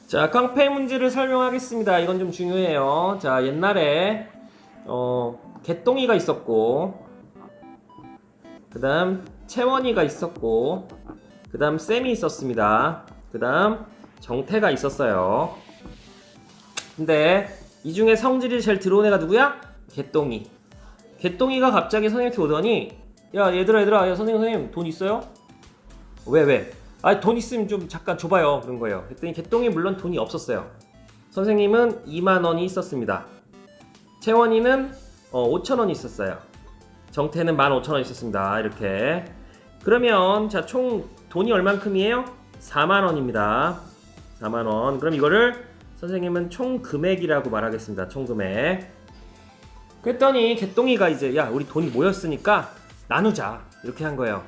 자, 깡패 문제를 설명하겠습니다. 이건 좀 중요해요. 자, 옛날에 개똥이가 있었고, 그 다음 채원이가 있었고, 그 다음 쌤이 있었습니다. 그 다음 정태가 있었어요. 근데 이 중에 성질이 제일 들어온 애가 누구야? 개똥이. 개똥이가 갑자기 선생님한테 오더니, 야 얘들아, 야 선생님 돈 있어요? 왜? 아, 돈 있으면 좀 잠깐 줘봐요. 그런 거예요. 그랬더니 개똥이 물론 돈이 없었어요. 선생님은 2만원이 있었습니다. 채원이는 5천원이 있었어요. 정태는 15,000원 있었습니다. 이렇게. 그러면 자, 총 돈이 얼만큼이에요? 4만원입니다. 4만원. 그럼 이거를 선생님은 총 금액이라고 말하겠습니다. 총 금액. 그랬더니 개똥이가 이제, 야 우리 돈이 모였으니까 나누자, 이렇게 한 거예요.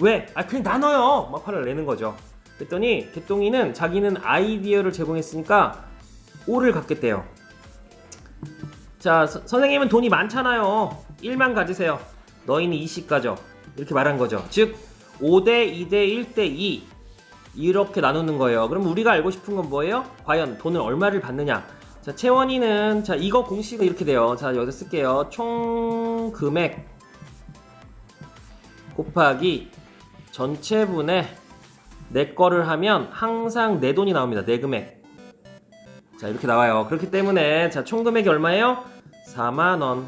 왜? 아, 그냥 나눠요! 막 화를 내는 거죠. 그랬더니 개똥이는 자기는 아이디어를 제공했으니까 5를 갖겠대요. 자, 선생님은 돈이 많잖아요. 1만 가지세요. 너희는 20 가져. 이렇게 말한 거죠. 즉 5대 2대 1대 2 이렇게 나누는 거예요. 그럼 우리가 알고 싶은 건 뭐예요? 과연 돈을 얼마를 받느냐. 자, 채원이는, 자, 이거 공식은 이렇게 돼요. 자, 여기다 쓸게요. 총 금액 곱하기 전체분의 내 거를 하면 항상 내 돈이 나옵니다. 내 금액. 자, 이렇게 나와요. 그렇기 때문에 자, 총 금액이 얼마예요? 4만원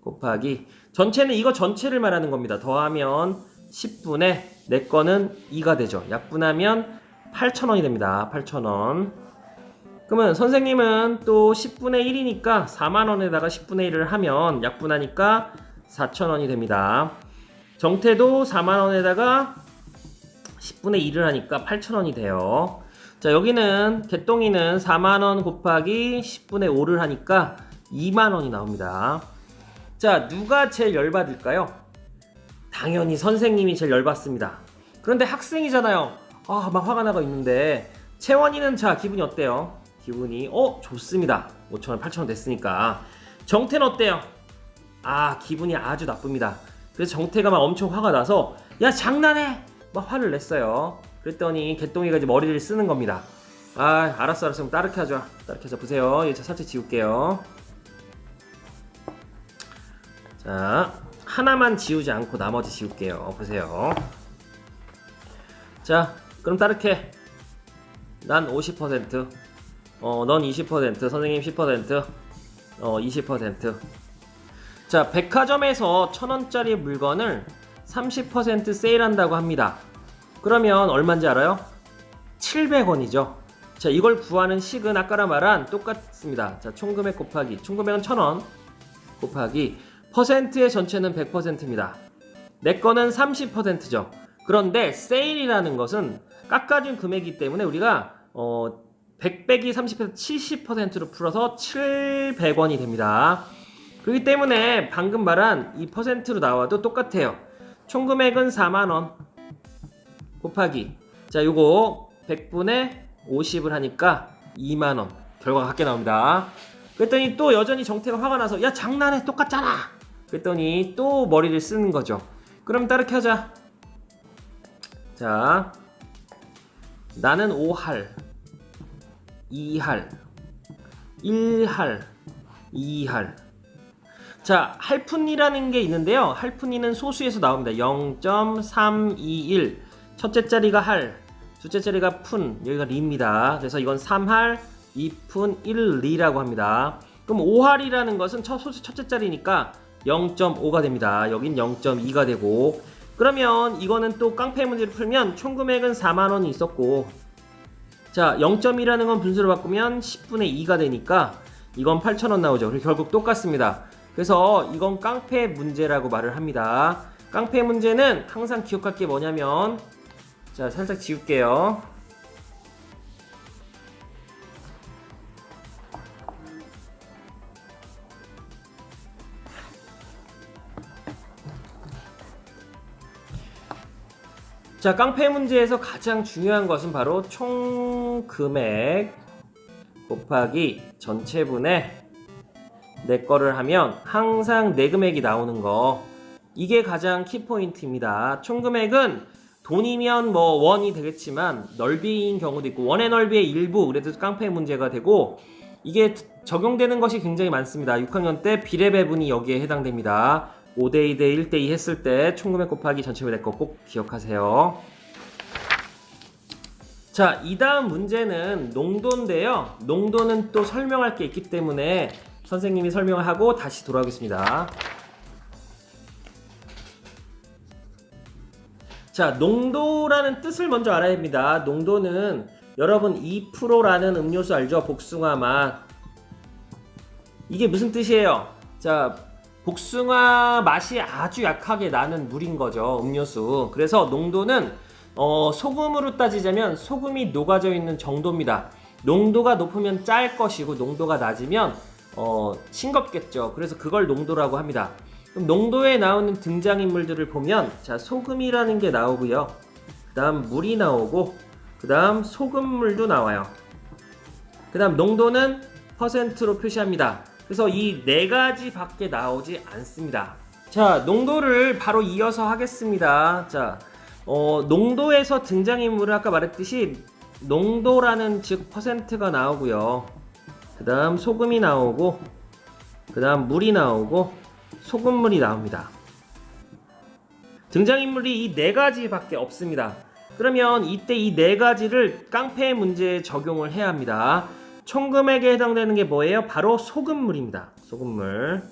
곱하기 전체는 이거 전체를 말하는 겁니다. 더하면 10분의 내 거는 2가 되죠. 약분하면 8,000원이 됩니다. 8,000원. 그러면 선생님은 또 10분의 1이니까 4만원에다가 10분의 1을 하면 약분하니까 4,000원이 됩니다. 정태도 4만원에다가 10분의 1을 하니까 8,000원이 돼요. 자, 여기는 개똥이는 4만원 곱하기 10분의 5를 하니까 2만원이 나옵니다. 자, 누가 제일 열받을까요? 당연히 선생님이 제일 열받습니다. 그런데 학생이잖아요. 아, 막 화가 나고 있는데 채원이는 자, 기분이 어때요? 기분이 좋습니다. 5,000원, 8,000원 됐으니까. 정태는 어때요? 아, 기분이 아주 나쁩니다. 그래서 정태가 막 엄청 화가 나서, 야 장난해! 막 화를 냈어요. 그랬더니 개똥이가 이제 머리를 쓰는 겁니다. 아, 알았어. 그럼 따르게 하자. 보세요. 이제 살짝 지울게요. 자, 하나만 지우지 않고 나머지 지울게요. 보세요. 자, 그럼 따르게. 난 50%, 넌 20%, 선생님 10%, 20%. 자, 백화점에서 1,000원짜리 물건을 30% 세일한다고 합니다. 그러면 얼마인지 알아요? 700원이죠. 자, 이걸 구하는 식은 아까랑 말한 똑같습니다. 자, 총금액 곱하기, 총금액은 1,000원 곱하기 퍼센트의 전체는 100%입니다. 내 거는 30%죠. 그런데 세일이라는 것은 깎아준 금액이기 때문에 우리가 100 빼기 30에서 70%로 풀어서 700원이 됩니다. 그렇기 때문에 방금 말한 이 퍼센트로 나와도 똑같아요. 총금액은 4만원 곱하기, 자, 요거 100분의 50을 하니까 2만원. 결과가 같게 나옵니다. 그랬더니 또 여전히 정태가 화가 나서, 야 장난해, 똑같잖아. 그랬더니 또 머리를 쓰는 거죠. 그럼 따르게 하자. 자, 나는 5할, 2할, 1할, 2할. 자, 할푼이라는 게 있는데요. 할푼이는 소수에서 나옵니다. 0.321. 첫째 자리가 할, 둘째 자리가 푼, 여기가 리입니다. 그래서 이건 3할, 2푼, 1리라고 합니다. 그럼 5할이라는 것은 첫째 자리니까 0.5가 됩니다. 여긴 0.2가 되고, 그러면 이거는 또 깡패 문제를 풀면 총금액은 4만원이 있었고, 자, 0.2라는 건 분수로 바꾸면 10분의 2가 되니까 이건 8,000원 나오죠. 그리고 결국 똑같습니다. 그래서 이건 깡패 문제라고 말을 합니다. 깡패 문제는 항상 기억할 게 뭐냐면, 자, 살짝 지울게요. 자, 깡패 문제에서 가장 중요한 것은 바로 총 금액 곱하기 전체분의 내 거를 하면 항상 내 금액이 나오는 거. 이게 가장 키포인트입니다. 총 금액은 돈이면 뭐 원이 되겠지만 넓이인 경우도 있고 원의 넓이의 일부 그래도 깡패 문제가 되고 이게 적용되는 것이 굉장히 많습니다. 6학년 때 비례 배분이 여기에 해당됩니다. 5대2 대 1대2 했을 때 총금액 곱하기 전체별 내거 꼭 기억하세요. 자, 이 다음 문제는 농도인데요. 농도는 또 설명할 게 있기 때문에 선생님이 설명을 하고 다시 돌아오겠습니다. 자, 농도라는 뜻을 먼저 알아야 합니다. 농도는 여러분 2%라는 음료수 알죠? 복숭아 맛. 이게 무슨 뜻이에요? 자, 복숭아 맛이 아주 약하게 나는 물인 거죠. 음료수. 그래서 농도는 소금으로 따지자면 소금이 녹아져 있는 정도입니다. 농도가 높으면 짤 것이고 농도가 낮으면 싱겁겠죠. 그래서 그걸 농도라고 합니다. 그럼 농도에 나오는 등장인물들을 보면 자, 소금이라는 게 나오고요. 그 다음 물이 나오고 그 다음 소금물도 나와요. 그 다음 농도는 퍼센트로 표시합니다. 그래서 이 네 가지 밖에 나오지 않습니다. 자, 농도를 바로 이어서 하겠습니다. 자, 농도에서 등장인물은 아까 말했듯이 농도라는 즉 퍼센트가 나오고요. 그 다음 소금이 나오고 그 다음 물이 나오고 소금물이 나옵니다. 등장인물이 이 네 가지 밖에 없습니다. 그러면 이때 이 네 가지를 깡패 문제에 적용을 해야 합니다. 총금액에 해당되는 게 뭐예요? 바로 소금물입니다. 소금물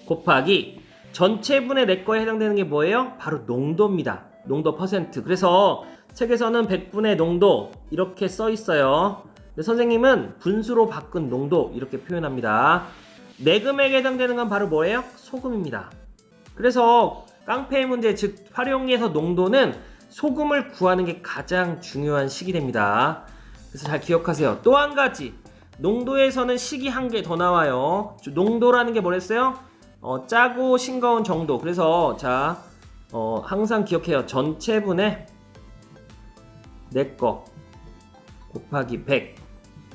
곱하기 전체분의 내 거에 해당되는 게 뭐예요? 바로 농도입니다. 농도 퍼센트. 그래서 책에서는 100분의 농도 이렇게 써 있어요. 근데 선생님은 분수로 바꾼 농도 이렇게 표현합니다. 내금액에 해당되는 건 바로 뭐예요? 소금입니다. 그래서 깡패의 문제 즉 활용에서 농도는 소금을 구하는 게 가장 중요한 식이 됩니다. 그래서 잘 기억하세요. 또 한 가지 농도에서는 식이 한 개 더 나와요. 농도라는 게 뭐랬어요? 짜고 싱거운 정도. 그래서 자 항상 기억해요. 전체분의 내 거 곱하기 100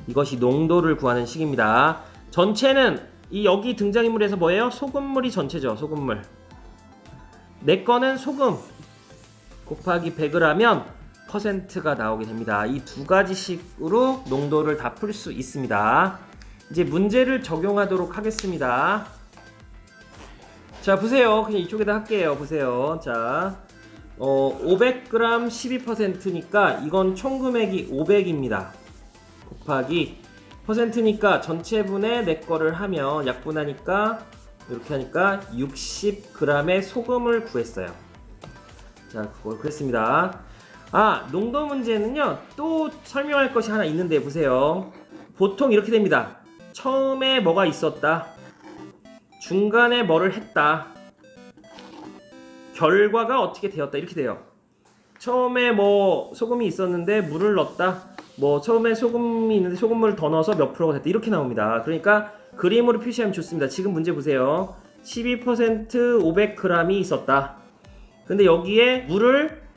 이것이 농도를 구하는 식입니다. 전체는 이 여기 등장인물에서 뭐예요? 소금물이 전체죠. 소금물 내 거는 소금 곱하기 100을 하면 퍼센트가 나오게 됩니다. 이 두 가지식으로 농도를 다 풀 수 있습니다. 이제 문제를 적용하도록 하겠습니다. 자, 보세요. 그냥 이쪽에다 할게요. 보세요. 자, 500g 12%니까 이건 총금액이 500입니다. 곱하기 퍼센트니까 전체분의 내 거를 하면 약분하니까 이렇게 하니까 60g의 소금을 구했어요. 자, 그걸 구했습니다. 아, 농도 문제는요 또 설명할 것이 하나 있는데 보세요. 보통 이렇게 됩니다. 처음에 뭐가 있었다, 중간에 뭐를 했다, 결과가 어떻게 되었다 이렇게 돼요. 처음에 뭐 소금이 있었는데 물을 넣었다, 뭐 처음에 소금이 있는데 소금물을 더 넣어서 몇 프로가 됐다 이렇게 나옵니다. 그러니까 그림으로 표시하면 좋습니다. 지금 문제 보세요. 12% 500g이 있었다. 근데 여기에 물을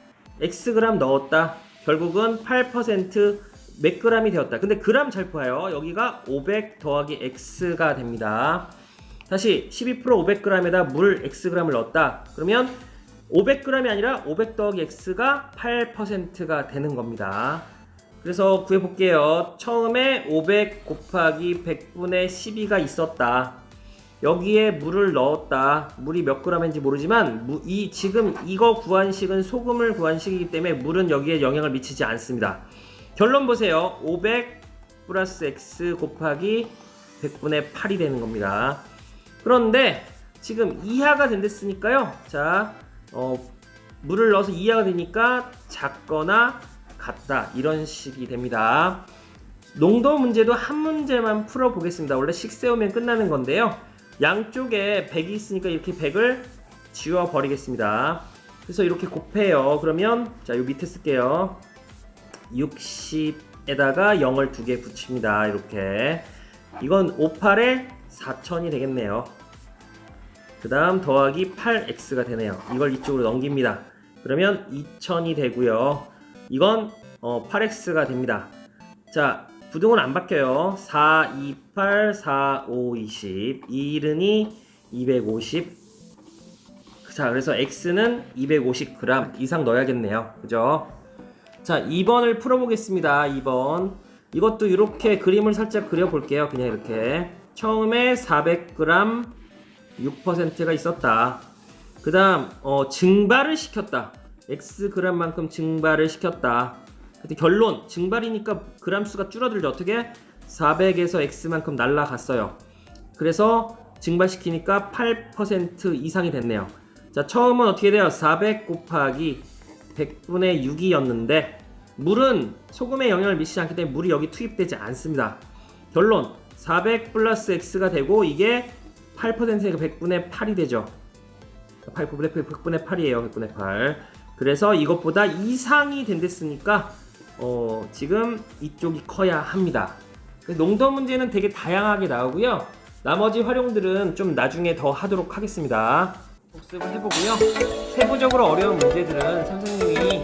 Xg 넣었다. 결국은 8% 몇 g이 되었다. 근데 그램 잘 봐요. 여기가 500 더하기 X가 됩니다. 다시 12% 500g에다 물 Xg을 넣었다. 그러면 500g이 아니라 500 더하기 X가 8%가 되는 겁니다. 그래서 구해볼게요. 처음에 500 곱하기 100분의 12가 있었다. 여기에 물을 넣었다. 물이 몇 g인지 모르지만 지금 이거 구한 식은 소금을 구한 식이기 때문에 물은 여기에 영향을 미치지 않습니다. 결론 보세요. 500 플러스 x 곱하기 100분의 8이 되는 겁니다. 그런데 지금 이하가 된댔으니까요. 자, 물을 넣어서 이하가 되니까 작거나 같다 이런 식이 됩니다. 농도 문제도 한 문제만 풀어보겠습니다. 원래 식 세우면 끝나는 건데요. 양쪽에 100이 있으니까 이렇게 100을 지워버리겠습니다. 그래서 이렇게 곱해요. 그러면 자, 요 밑에 쓸게요. 60에다가 0을 2개 붙입니다. 이렇게 이건 58에 4000이 되겠네요. 그 다음 더하기 8x가 되네요. 이걸 이쪽으로 넘깁니다. 그러면 2000이 되고요. 이건 8x가 됩니다. 자, 부등은 안 바뀌어요. 4, 2, 8, 4, 5, 20 2, 1이 250. 자, 그래서 x는 250g 이상 넣어야겠네요. 그죠? 자, 2번을 풀어보겠습니다. 2번. 이것도 이렇게 그림을 살짝 그려볼게요. 그냥 이렇게. 처음에 400g 6%가 있었다. 그 다음 증발을 시켰다. xg만큼 증발을 시켰다. 근데 결론, 증발이니까 그람 수가 줄어들죠. 어떻게? 400에서 x만큼 날라갔어요. 그래서 증발시키니까 8% 이상이 됐네요. 자, 처음은 어떻게 돼요? 400 곱하기 100분의 6이었는데 물은 소금에 영향을 미치지 않기 때문에 물이 여기 투입되지 않습니다. 결론, 400 플러스 x가 되고 이게 8%니까 100분의 8이 되죠. 100분의 8이에요. 100분의 8. 그래서 이것보다 이상이 된댔으니까 지금 이쪽이 커야 합니다. 농도 문제는 되게 다양하게 나오고요. 나머지 활용들은 좀 나중에 더 하도록 하겠습니다. 복습을 해보고요. 세부적으로 어려운 문제들은 선생님이